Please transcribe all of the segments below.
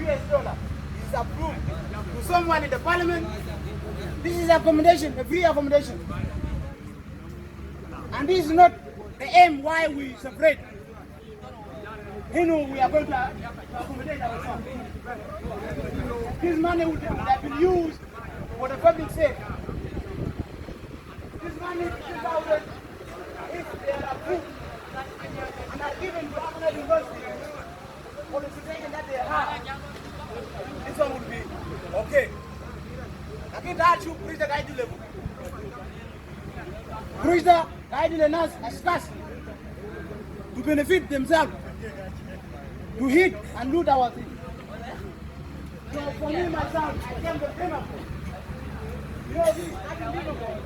is approved to someone in the parliament, this is accommodation, a free accommodation. And this is not the aim why we separate. We are going to accommodate ourselves. This money would have been used for the public sake. This money is $2,000 if they are approved and are given to Upper Nile University for the situation that they have. This one would be okay. I can tell you, preach the guide level. Preach the guide level as fast to benefit themselves, to hit and loot our things. So for me, myself, I came to Democrat. You know, this is unbelievable.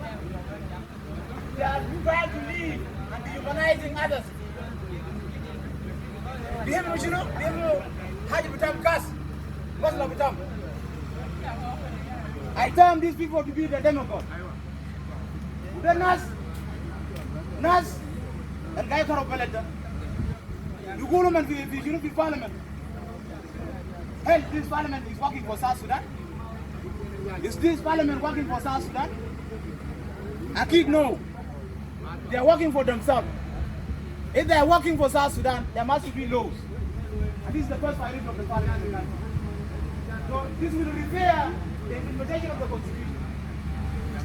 They are trying to leave and dehumanizing others. You know, how you become cast. I term these people to be the Democrat. The Nas, and guy for a paletta. You go to the parliament. Hell, this parliament is working for South Sudan. Is this parliament working for South Sudan? I keep no. They are working for themselves. If they are working for South Sudan, there must be laws. And this is the first violation of the parliament. So this will repair the implementation of the constitution.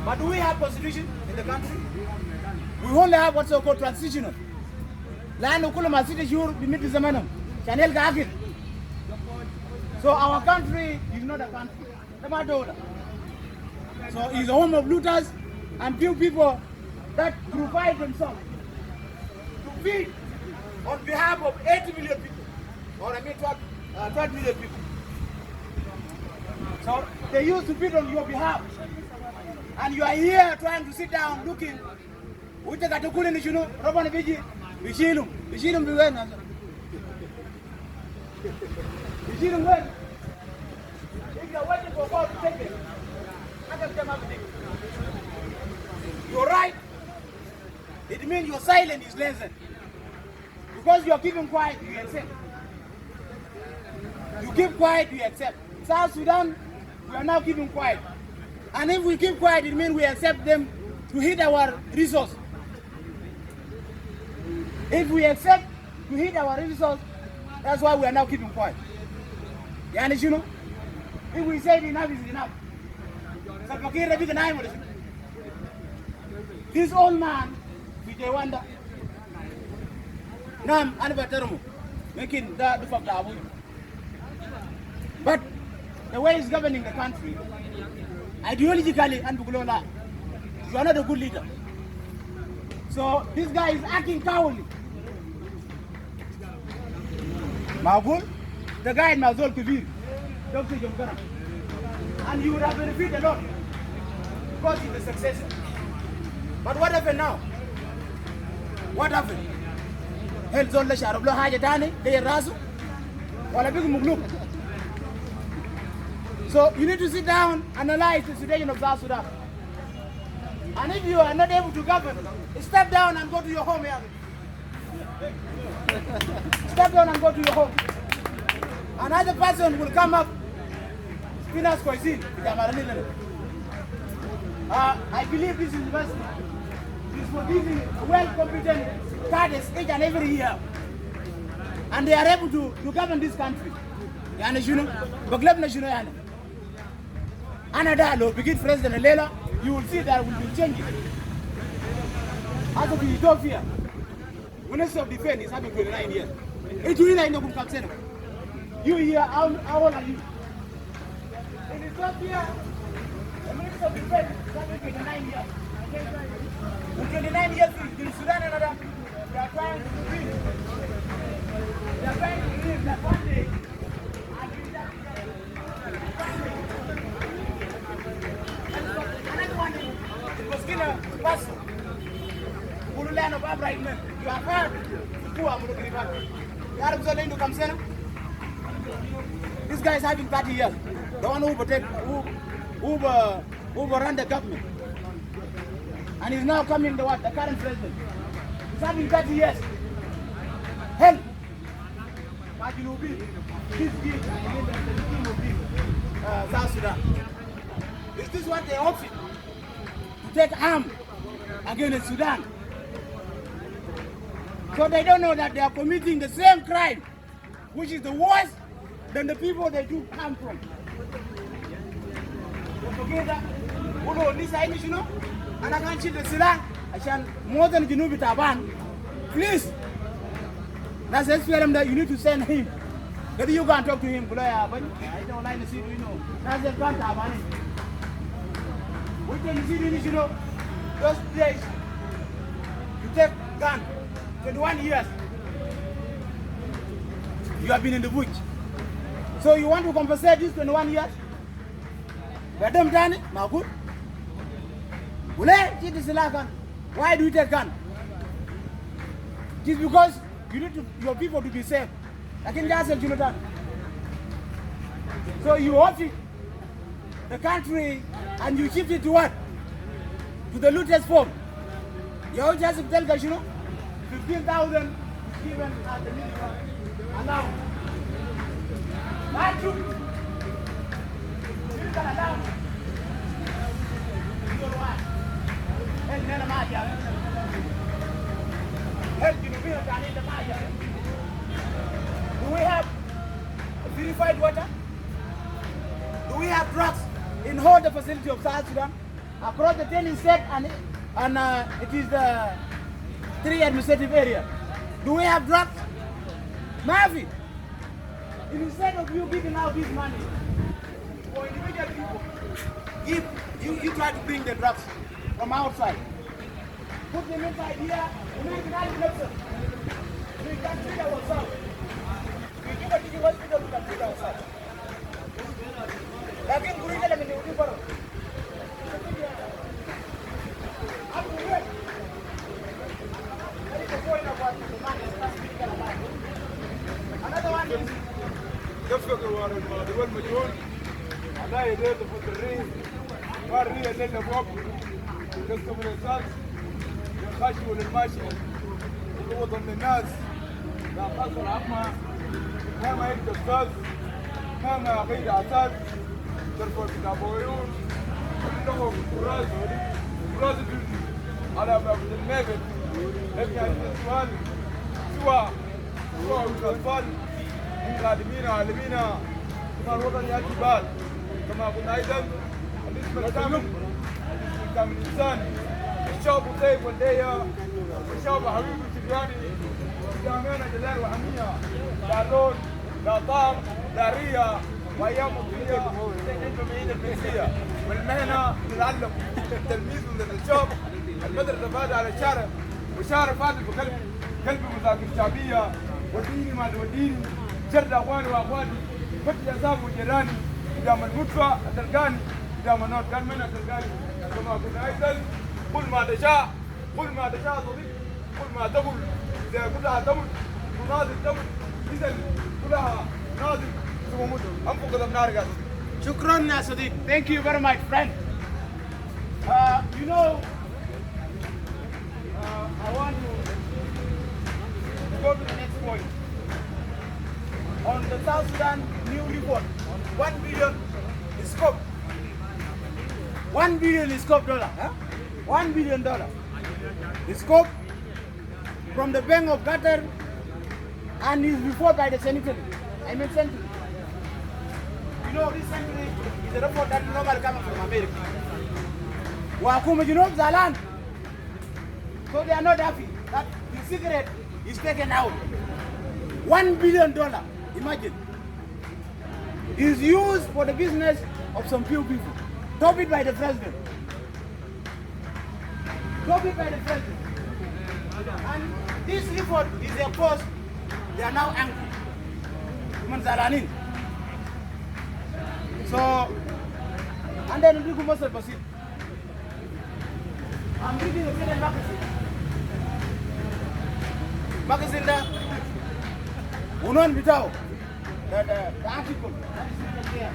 But do we have constitution in the country? We only have what's so-called transitional. So our country is not a country. So it's a home of looters and few people that provide themselves to feed on behalf of 80 million people, or 12 million people. So they used to feed on your behalf. And you are here trying to sit down looking. We take a token, you know, Robin Vigi, Vigilum, Vigilum, when if you are waiting for God to take it, I can tell everything. You're right. It means your silence is lazy. Because you are keeping quiet, you accept. You keep quiet, you accept. South Sudan, we are now keeping quiet. And if we keep quiet, it means we accept them to hit our resource. If we accept to hit our resource, that's why we are now keeping quiet. You know? If we say enough is enough. This old man, Vijay Wanda, Nam Anabatarumu, making that the fact. But the way he's governing the country, ideologically and Bugulola, you are not a good leader. So this guy is acting cowardly. Magul, the guy in Mazol Kivir, Dr. Jomgara. And you would have benefited a lot because he's the successor. But what happened now? What happened? Hell Zon Lasharablo Hajatani, they Razu, or a big Mugluk. So you need to sit down and analyze the situation of South Sudan. And if you are not able to govern, step down and go to your home here. Step down and go to your home. Another person will come up. I believe this university is for giving well-competent cadres each and every year. And they are able to govern this country. Another begin President Lela, you will see there will be changes. As of Ethiopia, Minister of Defense is having 29 years. You here, how old are you? In Ethiopia, the Minister of Defense is having 29 years. In 29 years, in Sudan and other, they are trying to believe. They are trying to believe that one day, Land of upright men. You are heard. This guy is having 30 years. The one who ran the government. And he's now coming the current president. He's having 30 years. Hell. But you will be this South Sudan. Is this what they opted? To take arm against Sudan? So they don't know that they are committing the same crime, which is the worst than the people they do come from. Together, and I can't see the Sila, I shall more than Junubi Taban. Please, that's SPLM that you need to send him. Maybe you can talk to him, but I don't like to see you know. That's the can't have any. We can see this, you know, those days. You take gun, 21 years. You have been in the bush. So you want to compensate this 21 years? Let them done it, my good. Why do you take gun? It is because you need your people to be safe. I can just say Jonathan. So you offer the country and you shift it to what? To the looters form. You just tell us, you know, 15,000 given at the minimum. And now, my truth. You can allow. Do we have purified water? Do we have drugs in all the facility of South Sudan? Across the 10 states and it is the 3 administrative areas. Do we have drugs? Mavi, instead of you giving out this money for individual people, you try to bring the drugs from outside. Put them inside here, we make it out. We can treat ourselves. We give a teaching hospital, we can treat ourselves. Lakin gurita lang hindi paro. Another one is يفقد الدول مجهول على يديه المدرين وارني الليل فوق يقسم الانسان يخشوا للماشي يقوض من الناس لا قصر عما مهما يبدا استاذ مهما يقيد اساس ترفع كتاب عيون كلهم كراز كراز على باب الميبت ابني عن السؤال سوى الاطفال قادمين عالمين كما الوطن ياتي بال كما قلنا ايضا الاسم الكامل الانسان الشعب طيب والديه الشعب حبيبي تبياني امانه جلال وحميه لا لون لا طعم لا ريه وايام مضنيه عندهم عيد الجنسيه والمهنه نتعلم التلميذ من الشعب المدرسه فاد على الشارع والشارع فاد بقلب قلب مذاكره شعبيه وديني ما وديني شرد اخواني واخواتي فتح اصابه وجيراني اذا من مدفع تلقاني اذا من نوت كان منها تلقاني كما قلنا ايضا قل ما تشاء قل ما تشاء صديق قل ما تقول اذا كلها تمر ونازل تمر اذا كلها نازل ثم مت انفق النار قال شكرا يا صديق. Thank you very much, friend. You know, I want to go to the next point. On the South Sudan new report, $1 billion is scope. $1 billion is scope dollar. Huh? $1 billion is scope from the Bank of Qatar and is reported by the Senate. I mean Senate. You know, this century is a report that normally comes from America. Wakuma, you know, Zalan. So they are not happy that the cigarette is taken out. $1 billion, imagine, is used for the business of some few people. Copied by the president. Copied by the president. And this report is their cause. They are now angry. Zalanin. So, and then we go Masar Basit. I'm reading the Kenyan magazine. Magazine there. Unon Bitao. The article. That is written there.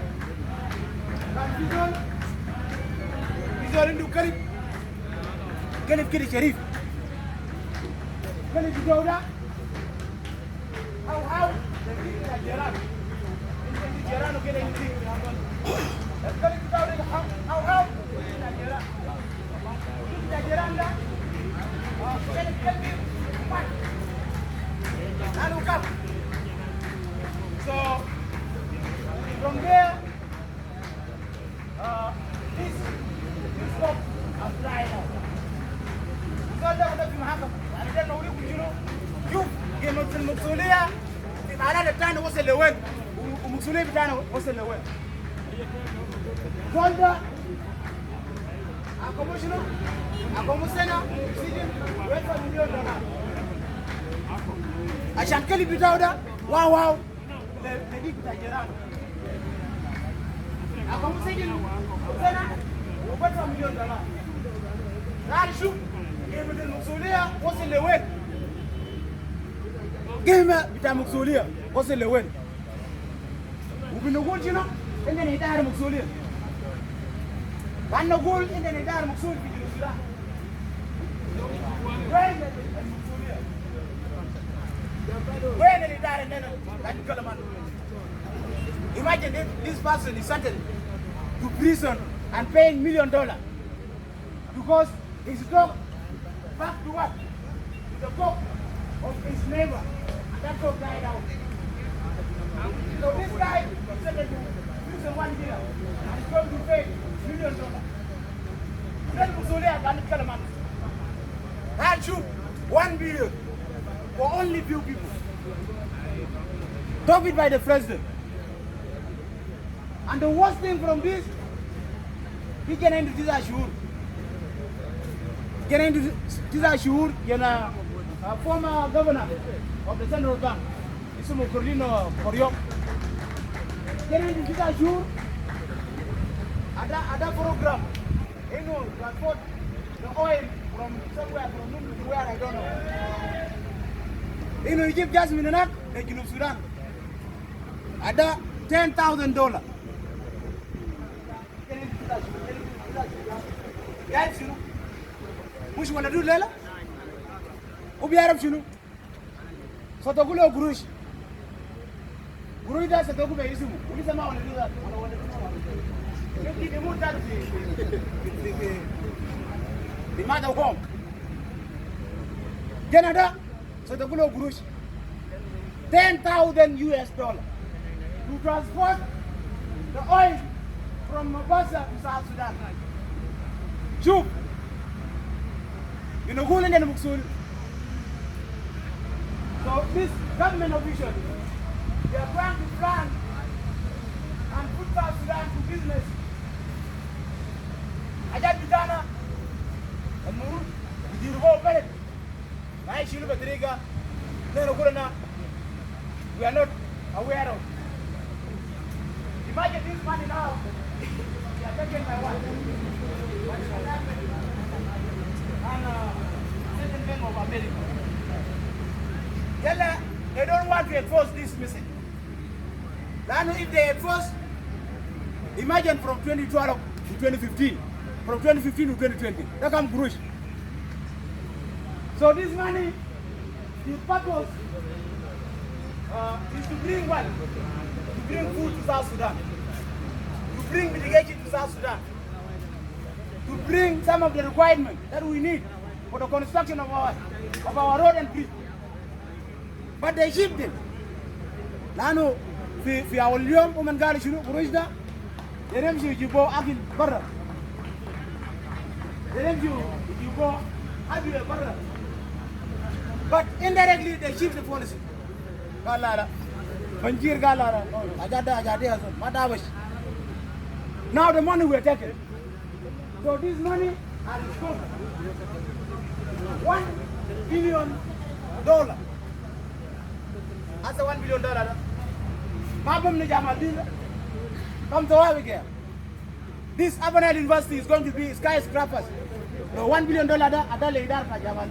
Visual into Kalif Kiri Sharif. Kalif Gouda. How? The Gerard. Gerard getting Sekali kita udah au. Kita jalan dah. Sekali. Lalu come. So from there, this box is dry now. So ده في محاكمة. يعني ده نوريكم شنو؟ شوف قيمة المقصولية في العدد بتاعنا وصل لوين؟ والمقصولية بتاعنا وصل لوين؟ زول ده أقوم شنو؟ أقوم سنة سجن ويدفع $1,000,000. عشان كل بتاعه ده واو لديك بتاع جيرانه. أقوم سجن سنة وبدفع $1,000,000. تعال شوف قيمة المقصولية وصل لوين؟ قيمة بتاع المقصولية وصل لوين؟ وبنقول شنو؟ إننا ندار مقصولية. نقول إننا ندار مقصول في جنوب السودان. وين المقصولية؟ وين الإدارة إننا قاعد نتكلم عنه؟ Imagine this person is sentenced to prison and paying $1,000,000 because his dog back to what? To the dog of his neighbor, and that dog died out. So this guy is sentenced to prison 1 year and is going to pay $1,000,000. Then Musolia can tell a man, I'll shoot 1 billion for only few people. Copied by the president. And the worst thing from this, he can end this ashur. Can end this ashur, former governor of the central bank, Isumu Corlino Koryok. Can end this ashur. Ada program, transport the oil from somewhere from where I don't know. You give just minanak, like in Sudan. Ada $10,000. قاعد شنو؟ مش ولا دول لا وبيعرف شنو؟ ستقول له قروش ده ستقول باسمه ولسه ما ولدوا ذات ولا ولدوا يمكن يموت ذات في ماذا وقوم كندا ستقول له قروش $10,000 to transport the oil from Mombasa to South Sudan. شوف بنقول إننا مقصول. So this government official, they are trying to plan and put South Sudan to business. حاجات بتاعنا المفروض يديروا بلد ما يشيلوا بطريقة نحن نقول we are not aware of. Imagine this money now. They are taken by what? And certain bank of America. They don't want to enforce this message. Then if they enforce, imagine from 2012 to 2015, from 2015 to 2020, that comes Grush. So this money, the purpose is to bring what? To bring food to South Sudan. To bring mitigation to South Sudan. To bring some of the requirements that we need for the construction of our road and bridge. But they shipped it. لأنه في أول يوم ومن قال شنو قروش ده يمشوا يجيبوا أكل برا. يمشوا يجيبوا أكل برا. But indirectly they shift the policy. قال لا بنجير قال لا أجاده ما داوش. Now the money we're taking. So this money are in scope. $1 billion. That's a $1 billion. Mabum ni jamal dina. Come to our again. This Upper Nile University is going to be C.I.S Crappers. The $1 billion da ada leader ka jamal.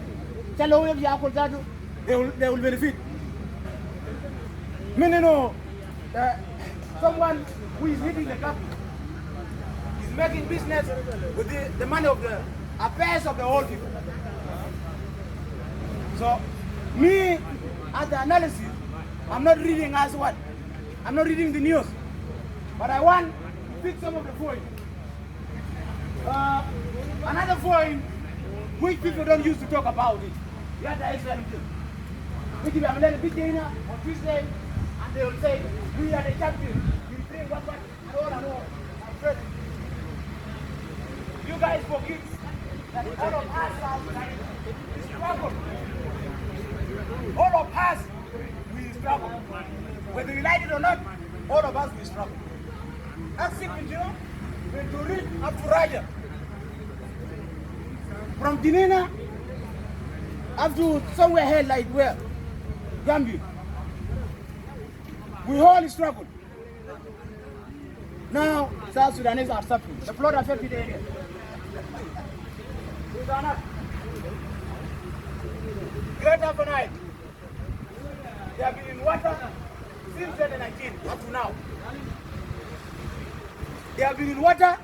Chalo we ya ko zadu they will benefit. Meaning no someone who is leading the country is making business with the money of the affairs of the whole people. So me as the analysis, I'm not reading as what? I'm not reading the news. But I want fix some of the point. Another point which people don't used to talk about it. You have to explain it. We give them a little bit dinner on Tuesday, and they will say, we are the champions. We play one and all and all. I'm afraid. You guys forget that all of us are struggle. All of us will struggle. Whether you like it or not, all of us will struggle. That's simple, you know. When to read up to Raja. From Dinena up to somewhere here like where? Gambia. We all struggle. Now, South Sudanese are suffering. The flood affected area. Great Upper Nile. They have been in water since 2019 up to now. They have been in water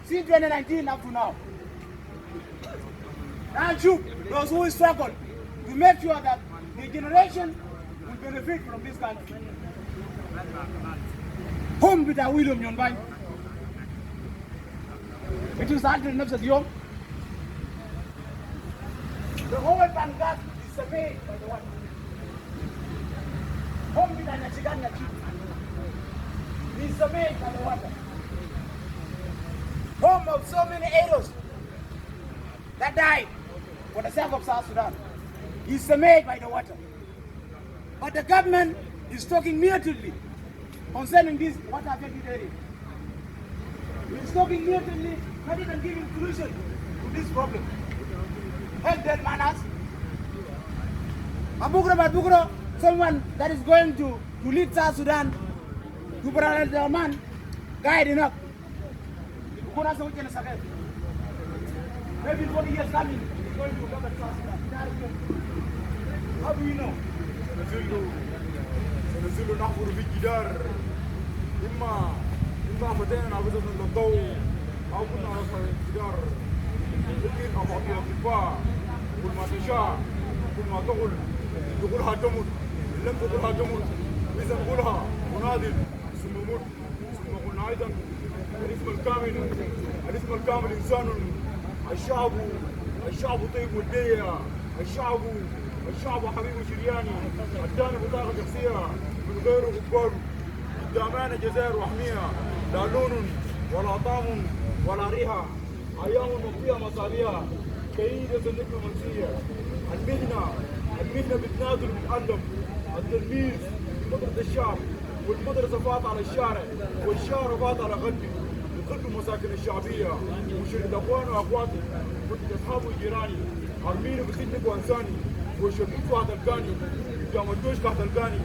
since 2019 up to now. Now, those who struggle to make sure that the generation will benefit from this country. Home with a William Yonbai. It is hard enough at home. The whole Bangas is surveyed by the water. Home with a Nachigan is surveyed by the water. Home of so many arrows that died for the sake of South Sudan is surveyed by the water. But the government is talking mutely concerning this water affected area. It's talking mutely, not even giving solution to this problem. Help their manners. Abukro, someone that is going to lead South Sudan, to parallel the man, guide enough. Maybe 40 years coming, he's going to come and South Sudan. How do you know? سنزل نحفر في الجدار إما فتينا عبثا من الضوء أو كنا نصل الجدار لكن أفعطي الأطباء كل ما تشاء كل ما تقولها تموت لم تقولها تموت إذا نقولها ونادل ثم موت ثم قلنا أيضا الاسم الكامل إنسان الشعب طيب ودية الشعب حبيب شرياني اداني بطاقه شخصيه من غيره غبار قدامنا جزائر وحميها لا لون ولا طعم ولا ريحه ايام مضيئه مصابيها كيده النجم المنسيه المهنه بتنادل وبتعلم التلميذ بمدرسه الشعب والمدرسه فاط على الشارع والشارع فاط على قلبي وكل مساكن الشعبيه وشرد اخواني واخواتي كنت اصحابي وجيراني ارميني بخدمك وانساني وشبيك واحد القاني قدام الدوش تحت القاني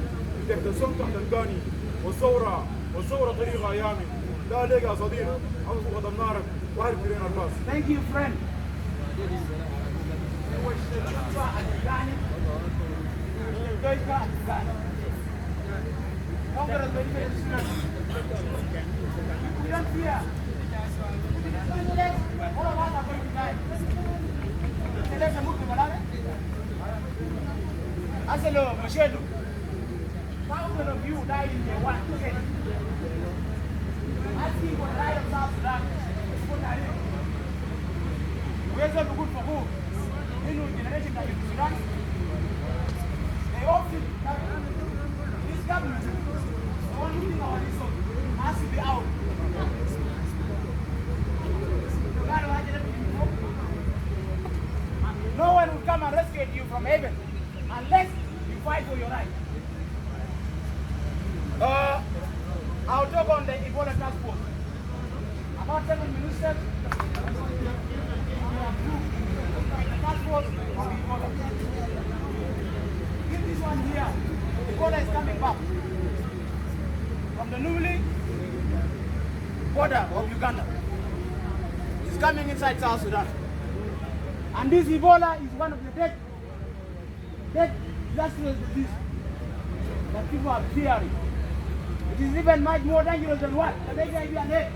تحت الصوم تحت القاني والثورة طريقة أيامي لا ليك يا صديق أمسك قدم نارك وأهل كرين الباس. Thank you, friend. Aselo, Machado, thousands of you died in their one case. Asking for the right of South Sudan. Where's the good for who? The new generation that is Sudan. They often this government, the only thing our resource has to be out. No one will come and rescue you from heaven unless you fight for your right. I'll talk on the Ebola task force. About 7 ministers the task force on Ebola. Give this one here. Ebola is coming back from the newly border of Uganda. It's coming inside South Sudan. And this Ebola is one of the dead disastrous disease that people are fearing. It is even much more dangerous than what? The HIV and AIDS.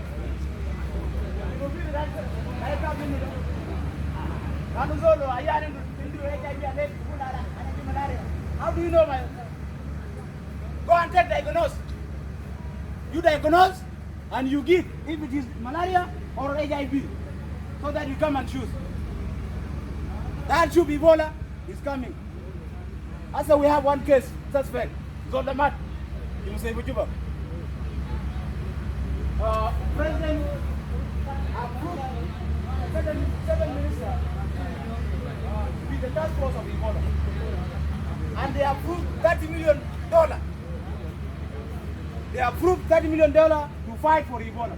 How do you know, my? Go and take diagnose. You diagnose, and you give if it is malaria or HIV, so that you come and choose. That should be Ebola is coming. Also, we have one case suspect. It's on the mat. You say Bujuba. President approved seven ministers with the task force of Ebola, and they approved $30 million. They approved $30 million to fight for Ebola.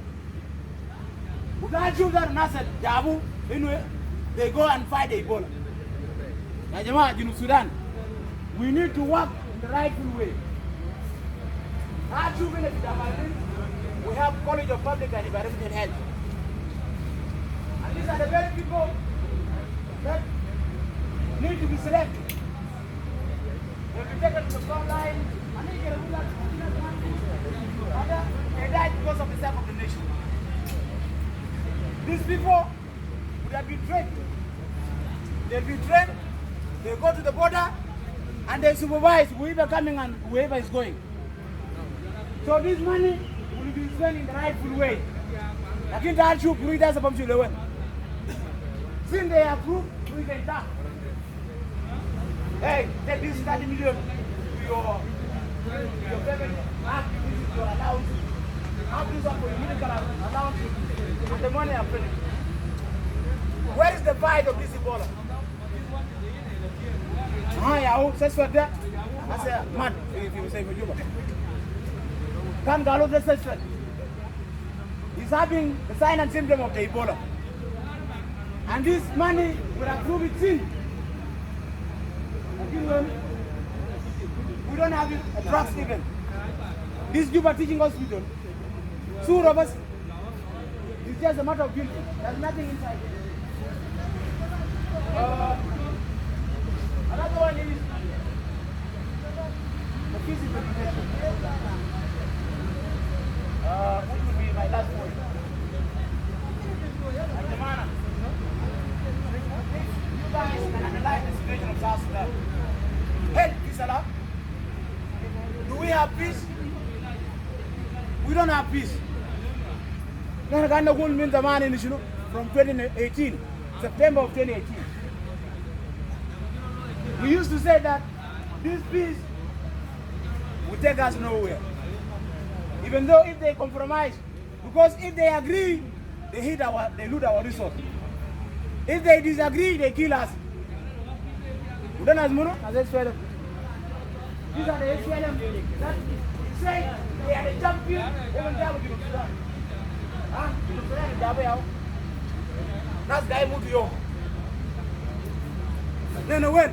Without you that Nasser Jabu, they go and fight Ebola. Najama, in Sudan, we need to work in the rightful way. We have College of Public and Environmental Health. And these are the very people that need to be selected. They'll be taken to the front line and they died because of the sake of the nation. These people would have been trained. They'll be trained, they go to the border, and they supervise whoever coming and whoever is going. So this money will be spent in the rightful way. Since they approve, we can talk. Hey, take this 30 million to your family. This is your allowance. Have this one for your medical allowance. And the money are finished. Where is the fight of this Ebola? That's what that. I say, man, if you say for you. Can Galo the suspect? He's having the sign and symptom of the Ebola. And this money will approve it in. We don't have a drugs even. This Juba teaching hospital, two of us, it's just a matter of building. There's nothing inside. Another one is the physical education. What would be my last point? You guys can analyze the situation of South Sudan. Help peace Allah. Do we have peace? We don't have peace. From 2018, September of 2018. We used to say that this peace will take us nowhere. Even though if they compromise, because if they agree, they loot our resources. If they disagree, they kill us. These are the SPLM that say they are the champion. That's guy Mutuyo. Then when?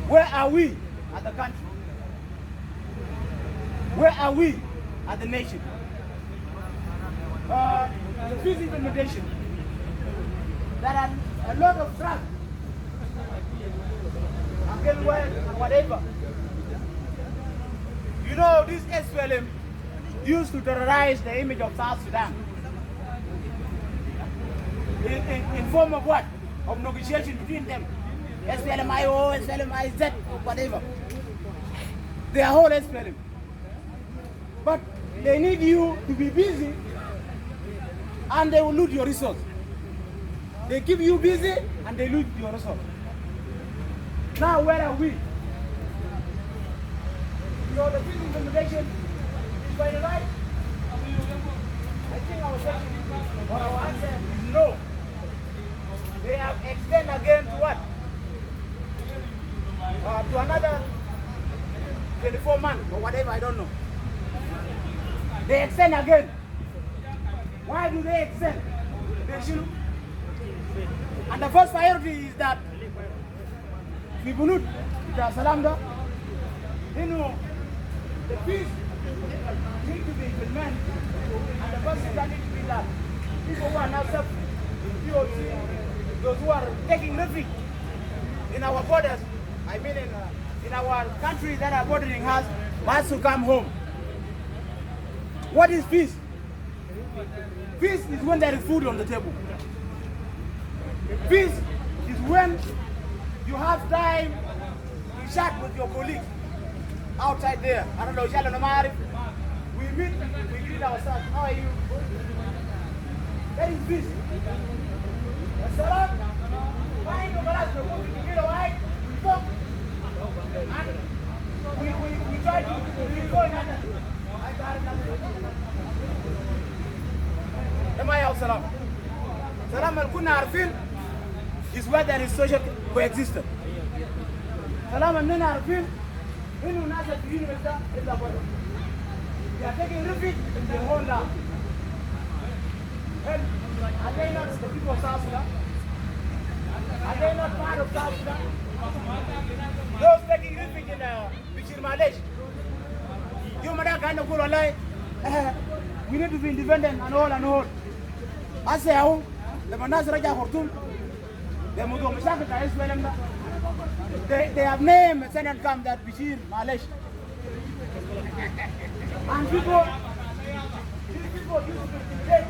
Where are we as the country? Where are we as the nation? The peace implementation. There are a lot of drugs, and whatever. You know, this SPLM used to terrorize the image of South Sudan. In form of what? Of negotiation between them. SPLM-IO, SPLM-IZ, whatever. They are whole SPLM. But they need you to be busy and they will loot your resources. They keep you busy and they loot your resources. Now where are we? So the peace implementation is by the right? I think our question or our answer is no. They have extended again to what? To another 24 months or whatever, I don't know. They extend again. Why do they extend? They should. And the first priority is that we bunut salamda. You know, the peace need to be implemented, and the first thing that needs to be done. People who are now suffering, those who are taking refuge in our borders, I mean in our countries that are bordering us, must to come home. What is peace? Peace is when there is food on the table. Peace is when you have time to chat with your colleagues outside there. I don't know, we meet fish. Salam, find the glass, we get away, we talk, and we try to go in another. Salam. Salam al-Kunna Arfin is where there is social coexistence. Salam al-Nina Arfin, when you not at the university, is the bottom. They are taking refuge in their own land. And are they not the people of South Sudan? Are they not part of South Sudan? Those taking refuge in Bishir Malaysia. You madam kind of go online. We need to be independent and all and all. I say, how the Manas Raja Hortum, the Mudo Mashaka is well. They have named a Senate camp that Bishir Malaysia. And people used to be dead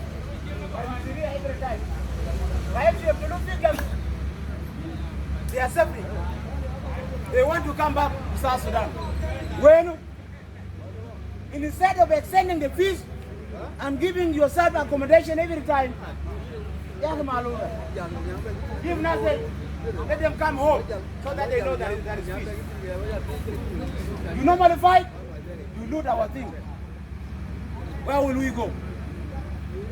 by Syria every time. But if you have to look at them, they are suffering. They want to come back to South Sudan. When instead of extending the fees and giving yourself accommodation every time, give nothing, let them come home so that they know that there is peace. You normally fight, you loot our thing. Where will we go?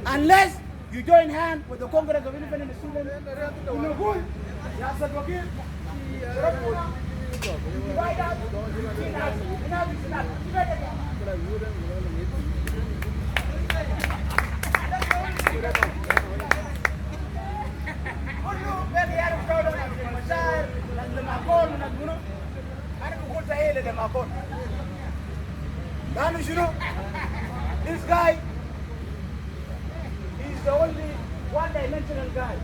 Unless you join hands with the Congress of Independent Students, divide us, enough is enough. This guy is the only one-dimensional guy.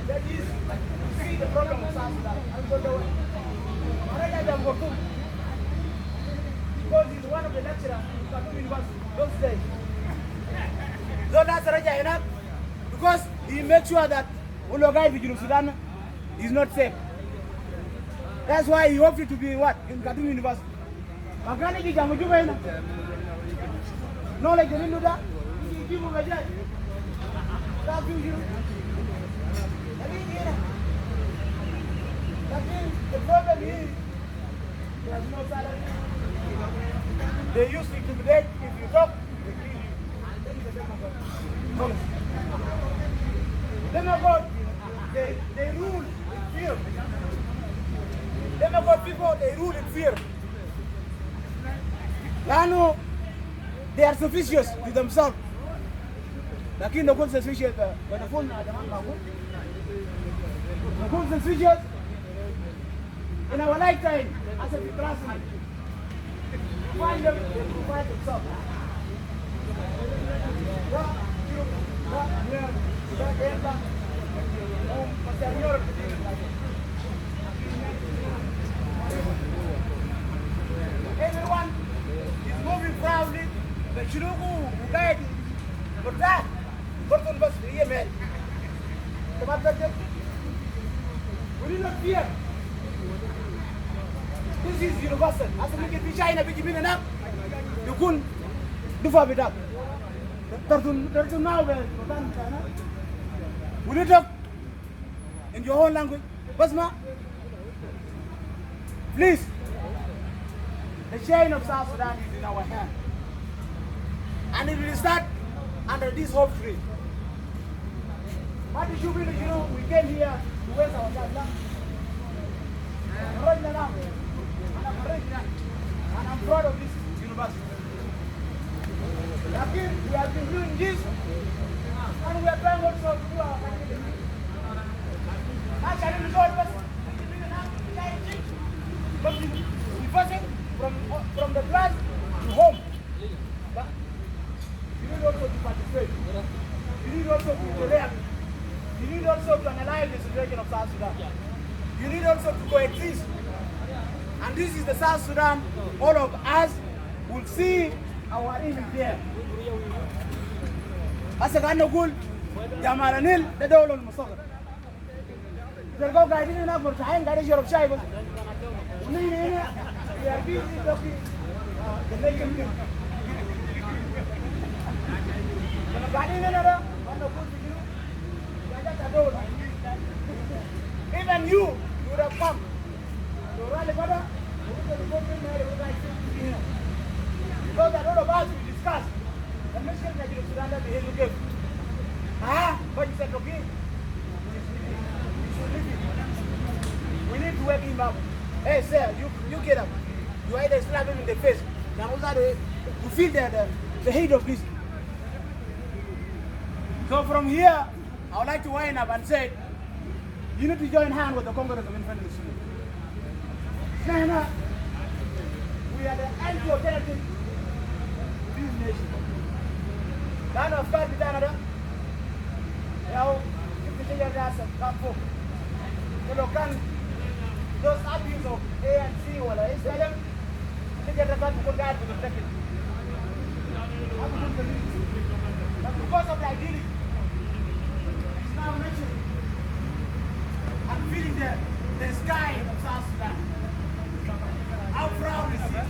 That is, you see the problem of South Sudan. Because he's one of the lecturers in Khartoum University those days. So that's Raja enough because he makes sure that Ulogai in Sudan is not safe. That's why he hopes it to be what? In Khartoum University. Magani ki jamu juga ina. No like the Linda. Give him a judge. That's you. The problem is there's no salary. They used to intimidate. If you talk, they kill you. Demagogue, they rule in fear. Demagogue people, they rule in fear. Lano, they are suspicious to themselves. Lakini ndio suspicious kwa the phone na jamaa wangu. Ndio suspicious. In our lifetime, as a classmate, find them to provide themselves. Everyone is moving proudly. The Chilugu, Ugaid, but that, Burton was the EML. We do not fear. This is universal. As we get to China, we give it up. You couldn't do for it up. There's now will you talk in your own language? Basma? Please. The chain of South Sudan is in our hand. And it will start under this hope tree. What did you mean? You know, we came here to waste our time. And I'm proud of this university. We have been doing this, and we are trying also to do our academy. From the class to home. But you need also to participate. You need also to react. You need also to analyze the situation of South Sudan. You need also to coexist. And this is the South Sudan all of us will see our image there. As a kind of good, Jamaranil, the Dole of Musaga. They'll go guiding enough for time, guiding your Shiva. We are busy talking the naked thing. Guiding another, us we discussed. The mission that you Sudan that you give. But you said okay. We need to wake him up. Hey sir, you get up. You either slap him in the face. Now you feel the hate of this. So from here, I would like to wind up and say, you need to join hands with the Congress of Independent Students. Now, we are the anti-alternative to this nation. Land of God with Canada. Now, if you take your ass and come forward, you know, can those abuse of A and C or A, tell them, take your God to God to protect it. But because of the ideology, it's now mentioned. I'm feeling the sky of South Sudan. How proud is it?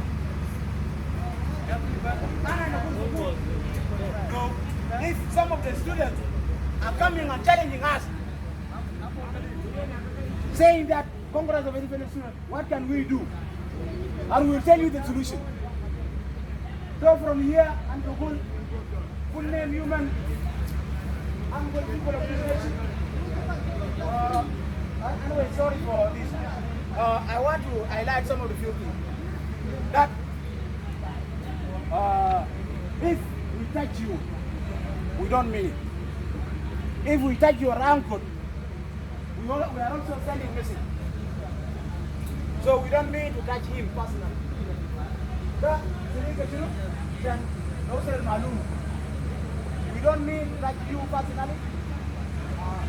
So, if some of the students are coming and challenging us, saying that Congress of Independent Students, what can we do? And we'll tell you the solution. So from here and to full name human, I'm going to people of this nation. Anyway, sorry for this. I want to highlight some of the few things. That if we touch you, we don't mean it. If we touch your uncle, we are also sending message. So we don't mean to touch him personally. We don't mean to touch you personally.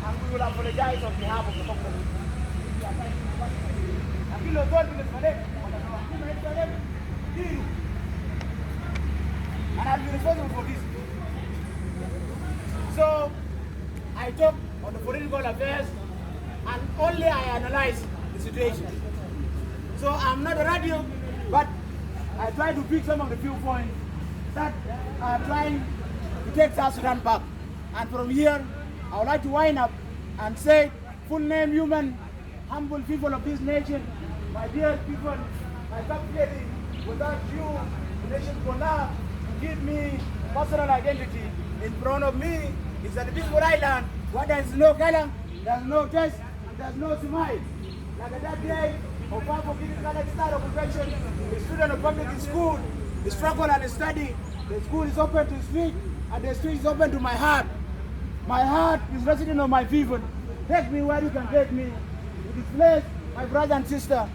And we will apologize on behalf of the company. And I'll be responsible for this. So I talk on the political affairs and only I analyze the situation. So I'm not a radio, but I try to pick some of the few points that are trying to take South Sudan back. And from here, I would like to wind up and say, full name human, humble people of this nation, my dear people, I calculated without you, the nation for now, to give me personal identity. In front of me is a peaceful island where there is no color, there's no taste, there's no smile. Like that day of Papa Giving College Star of Convention, the student of public school, the struggle and the study, the school is open to speak, and the street is open to my heart. My heart is resident of my people. Take me where you can take me. It is place, my brother and sister.